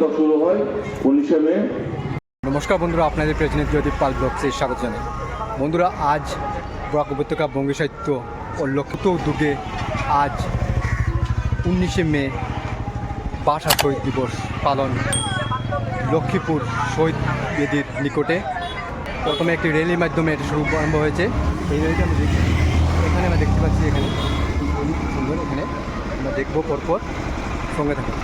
তারপর শুরু হয় 19শে মে। নমস্কার বন্ধুরা, আপনাদের প্রতিনিধি জয়দীপ পাল ব্লগসে স্বাগত জানাই। বন্ধুরা, আজ বরাক উপত্যকা বঙ্গী সাহিত্য ও লক্ষিত উদ্যোগে আজ 19শে মে ভাষা শহীদ দিবস পালন লক্ষ্মীপুর শহীদ বেদির নিকটে। প্রথমে একটি র্যালির মাধ্যমে এটা আরম্ভ হয়েছে। এই র্যালিটা আমি দেখি, এখানে আমরা দেখতে পাচ্ছি, এখানে খুব সুন্দর, এখানে আমরা দেখবো পরপর, সঙ্গে থাকুন।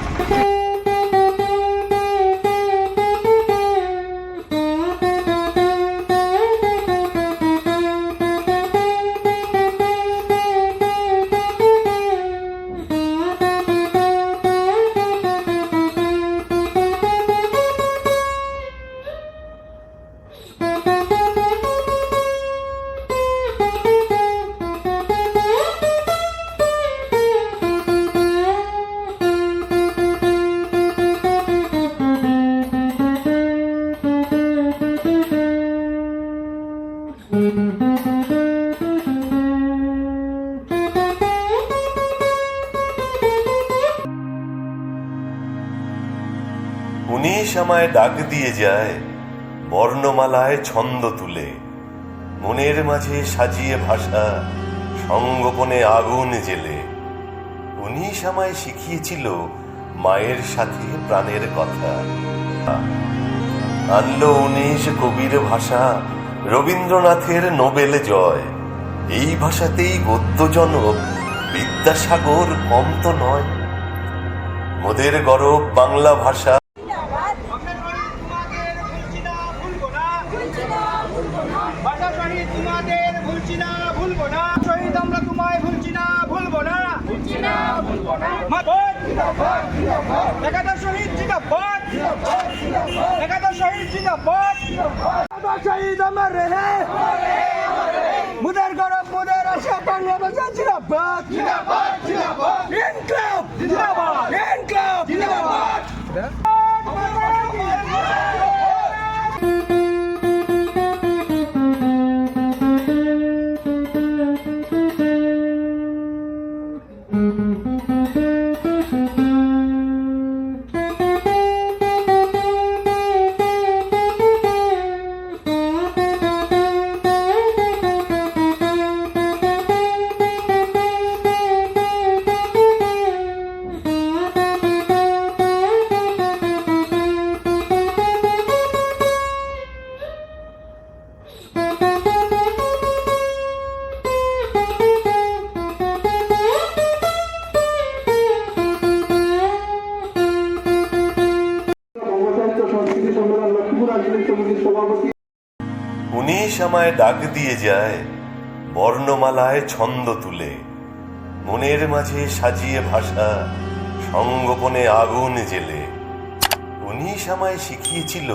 উনিশ আমায় ডাক দিয়ে যায় বর্ণমালায় ছন্দ তুলে, মনের মাঝে সাজিয়ে ভাষা সঙ্গোপনে আগুন জেলে। উনিশ আমায় শিখিয়েছিল মায়ের সাথে প্রাণের কথা, আনলো উনিশ কবির ভাষা রবীন্দ্রনাথের নোবেল জয়। এই ভাষাতেই গদ্যজনক বিদ্যাসাগর কম তো নয়। মোদের গরব বাংলা ভাষা। ভাষা শহীদ তোমাদের ভুলছি না, ভুলবো না। শহীদ আমরা তোমায় ভুলছি না, ভুলবো না। একাদশ শহীদ জিন্দাবাদ, একাদশ শহীদ জিন্দাবাদ। শহীদ আমার রে, মুদের গরব মুদের আশা বাংলা ভাষা জিন্দাবাদ, ইনকলাব জিন্দাবাদ, ইনকলাব জিন্দাবাদ। উনিশ আমায় ডাক দিয়ে যায় বর্ণমালায় ছন্দ তুলে, মনের মাঝে সাজিয়ে ভাষা সঙ্গোপনে আগুন জেলে। উনিশ আমায় শিখিয়েছিল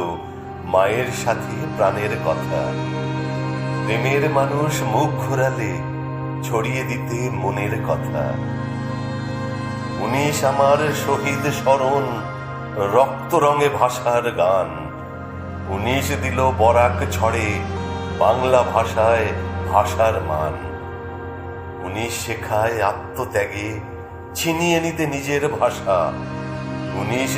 মায়ের সাথে প্রাণের কথা, প্রেমের মানুষ মুখ ঘোরালে ছড়িয়ে দিতে মনের কথা। উনিশ আমার শহীদ স্মরণ রক্ত রঙে ভাষার গান। উনিশ দিল বরাক ছড়ে বাংলা ভাষায় ভাষার মান। উনিশ শেখায় আত্মত্যাগে ছিনিয়ে নিতে নিজের ভাষা। উনিশ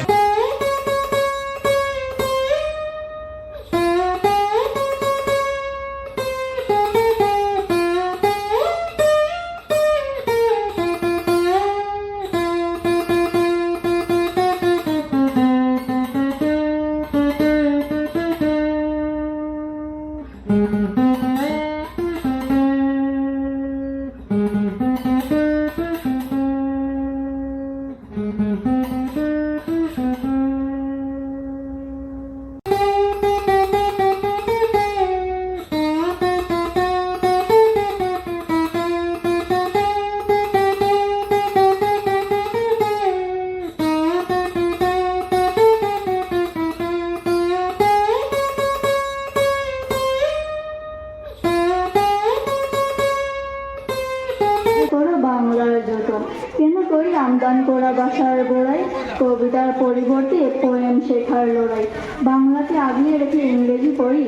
বাংলার জুত কেন করি আমদান করা ভাষার গোড়াই কবিতার পরিবর্তে পোয়েম শেখার লড়াই বাংলাকে আগিয়ে রেখে ইংরেজি পড়ি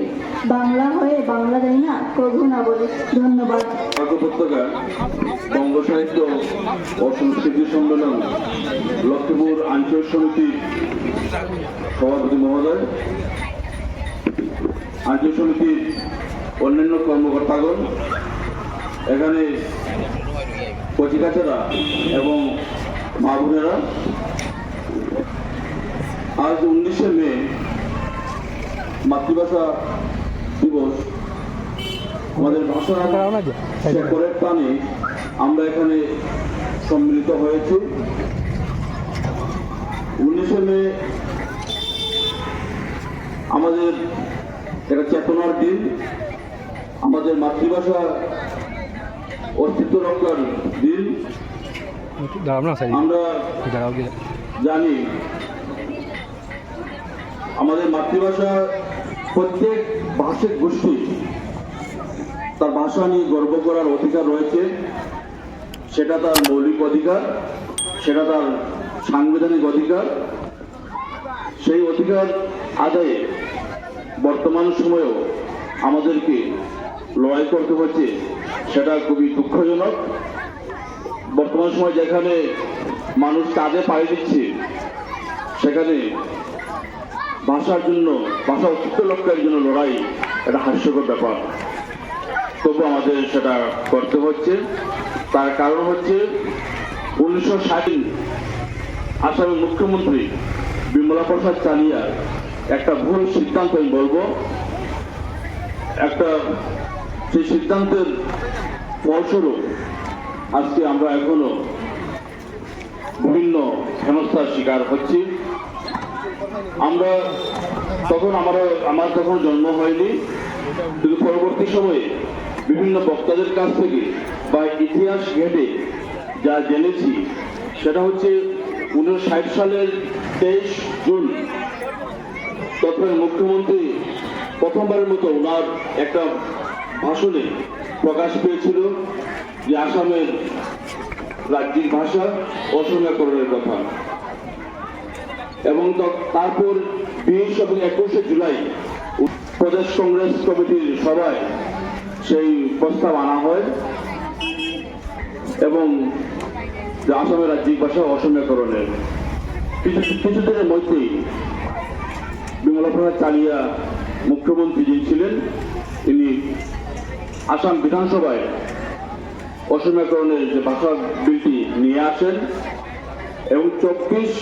বাংলা হয়ে বাংলা দেয় না কভু না বলি ধন্যবাদ বরাক উপত্যকা বঙ্গ সাহিত্য ও সংস্কৃতি সম্মেলন লক্ষ্মীপুর আঞ্চলিক সমিতির সভাপতি মহোদয়, আঞ্চলিক সমিতির অন্যান্য কর্মকর্তাগণ, এখানে কচিকাছেরা এবং মা বোনেরা, আজ 19শে মে মাতৃভাষা দিবস। আমাদের ভাষা শেকড়ের টানে আমরা এখানে সম্মিলিত হয়েছি। 19শে মে আমাদের একটা চেতনার দিন, আমাদের মাতৃভাষা অস্তিত্ব রক্ষার দিন। আমরা জানি আমাদের মাতৃভাষা প্রত্যেক ভাষিক গোষ্ঠী তার ভাষা নিয়ে গর্ব করার অধিকার রয়েছে। সেটা তার মৌলিক অধিকার, সেটা তার সাংবিধানিক অধিকার। সেই অধিকার আদায়ে বর্তমান সময়েও আমাদেরকে লড়াই করতে হচ্ছে, সেটা খুবই দুঃখজনক। বর্তমান সময় যেখানে মানুষ কাজে পাড়ি দিচ্ছে, সেখানে ভাষার জন্য, ভাষা অস্তিত্ব রক্ষার জন্য লড়াই একটা হাস্যকর ব্যাপার। তবু আমাদের সেটা করতে হচ্ছে। তার কারণ হচ্ছে 1960 আসামের মুখ্যমন্ত্রী বিমলা প্রসাদ চালিয়া একটা ভুল সিদ্ধান্ত, আমি বলবো, সেই সিদ্ধান্তের ফলস্বরূপ আজকে আমরা এখনো বিভিন্ন হেনস্থার শিকার হচ্ছি। আমরা তখন আমার তখন জন্ম হয়নি, কিন্তু পরবর্তী সময়ে বিভিন্ন বক্তাদের কাছ থেকে বা ইতিহাস ঘেঁটে যা জেনেছি, সেটা হচ্ছে 1960 সালের 23 জুন তৎকালীন মুখ্যমন্ত্রী প্রথমবারের মতো ওনার একটা ভাষণে প্রকাশ পেয়েছিল যে আসামের রাজ্যিক ভাষা অসমীয়াকরণের কথা। এবং তারপর 20 এবং 21শে জুলাই প্রদেশ কংগ্রেস কমিটির সভায় সেই প্রস্তাব আনা হয় এবং আসামের রাজ্যিক ভাষা অসমীয়াকরণের কিছুদিনের মধ্যেই বিমলা প্রসাদ চালিয়া মুখ্যমন্ত্রী যিনি ছিলেন, তিনি আসাম বিধানসভায় অসমীয়াকরণের যে ভাষা বিলটি নিয়ে আসেন এবং 24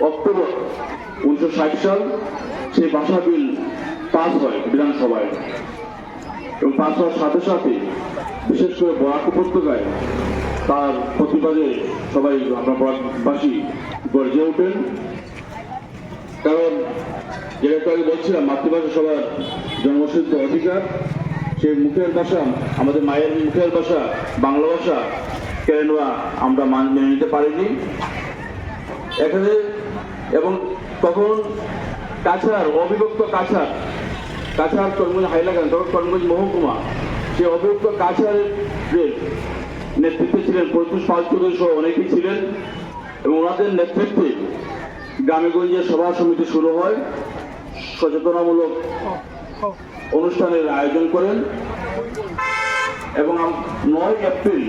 অক্টোবর 1960 সাল সেই ভাষা বিল পাস হয় বিধানসভায়। এবং পাস হওয়ার সাথে সাথে বিশেষ করে বরাক উপত্যকায় তার প্রতিবাদে সবাই, আমরা বরাকবাসী গর্জে ওঠেন। কারণ যেটা আগে বলছিলাম, মাতৃভাষা সবার জন্মসিদ্ধ অধিকার। সেই মুখের ভাষা, আমাদের মায়ের মুখের ভাষা বাংলা ভাষা কেন আমরা মেনে নিতে পারিনি এখানে। এবং তখন কাছাড়, অবিভক্ত কাছাড় করিমগঞ্জ হাইলাকান্দি, তখন করিমগঞ্জ মহকুমা, সেই অবিভক্ত কাছাড়ের নেতৃত্বে ছিলেন প্রত্যুষ পাল চৌধুরী সহ অনেকেই ছিলেন। এবং ওনাদের নেতৃত্বে গ্রামেগঞ্জে সভা সমিতি শুরু হয়, সচেতনামূলক অনুষ্ঠানের আয়োজন করেন। এবং 9 এপ্রিল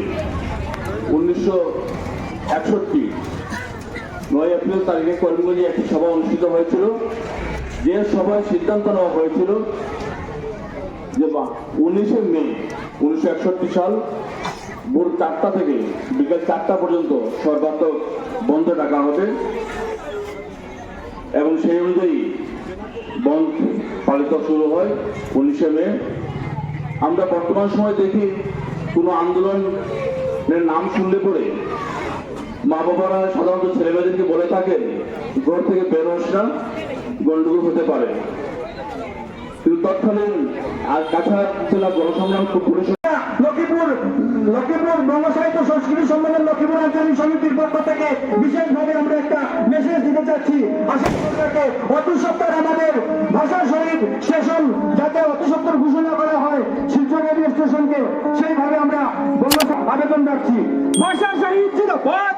1961 তারিখে করিমগঞ্জে একটি সভা অনুষ্ঠিত হয়েছিল, যে সভায় সিদ্ধান্ত নেওয়া হয়েছিল যে 19শে মে 1961 সাল ভোর 4টা থেকে বিকেল 4টা পর্যন্ত সর্বাত্মক বন্ধ ডাকা হবে। এবং সেই অনুযায়ী বন্ধ পালিত শুরু হয় 19শে মে। আমরা বর্তমান সময় দেখি কোনো আন্দোলনের নাম শুনলে পরে মা বাবারা সাধারণত ছেলেমেয়েদেরকে বলে থাকেন, ঘর থেকে বের হোস না, গন্ডগোল হতে পারে। কিন্তু তৎকালীন আর কাছাড় জেলা জনসংগ্রাম পুলিশ লক্ষ্মীপুর লক্ষ্মীপুর বঙ্গ সাহিত্য সংস্কৃতি সম্মেলন লক্ষ্মীপুর আঞ্চলিক সমিতির পক্ষ থেকে বিশেষভাবে আমরা একটা মেসেজ দিতে চাচ্ছি। আশা করি অতি সত্তর আমাদের ভাষা শহীদ স্টেশন যাতে অতি সত্তর ঘোষণা করা হয় শিলচর রেলওয়ে স্টেশনকে, সেইভাবে আমরা আবেদন রাখছি। ভাষা শহীদ জিন্দাবাদ।